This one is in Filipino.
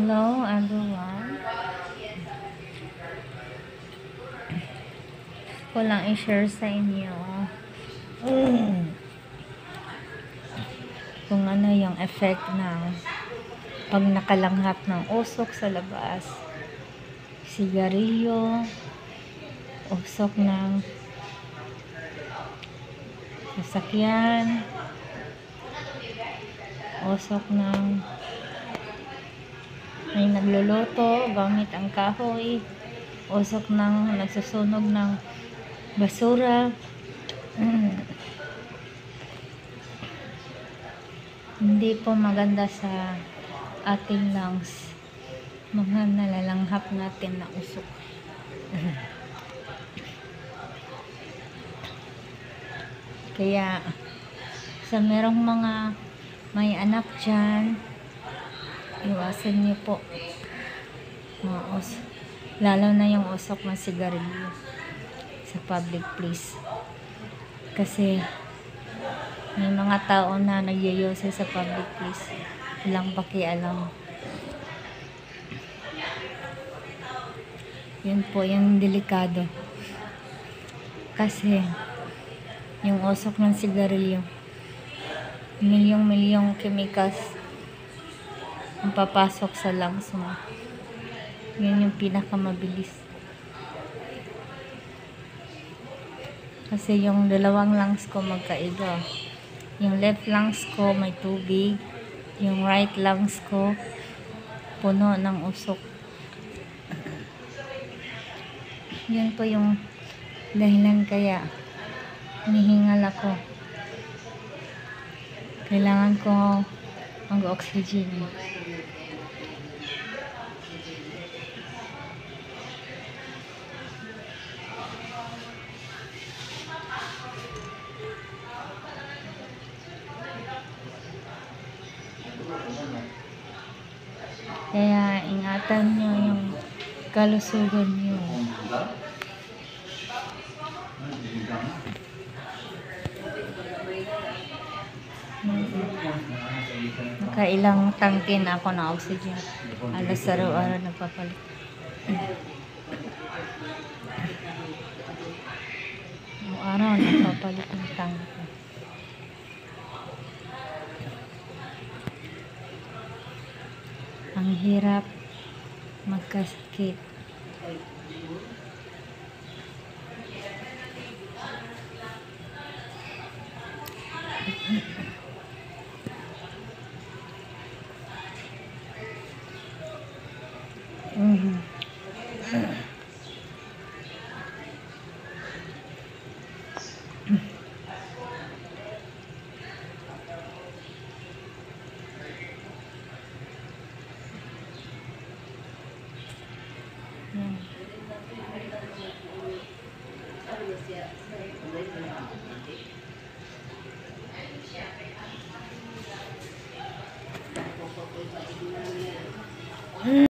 Hello everyone. Ko lang i-share sa inyo kung ano yung effect ng pag nakalanghap ng usok sa labas, sigarilyo, usok ng sasakyan, usok ng may nagluluto gamit ang kahoy, usok ng nagsusunog ng basura. Hindi po maganda sa ating lungs mga nalalanghap natin na usok. Kaya sa merong mga may anak dyan, iwasan niyo po mga lalo na yung usok ng sigarilyo sa public place, kasi may mga tao na nagyayose sa public place, walang pakialam. Yun po yung delikado, kasi yung usok ng sigarilyo, milyong chemicals ang papasok sa lungs mo. Yun yung pinakamabilis, kasi yung dalawang lungs ko magkaiba. Yung left lungs ko may tubig, yung right lungs ko puno ng usok. Yun po yung dahilan kaya hinihingal ako. Kailangan ko mag-oxygen. Kaya ingatan nyo yung kalusugan nyo. Nakailang tangke na ako na oxygen. Alas araw-araw nagpapalit. Araw-araw nagpapalit ng tangke. Ang hirap magkasakit.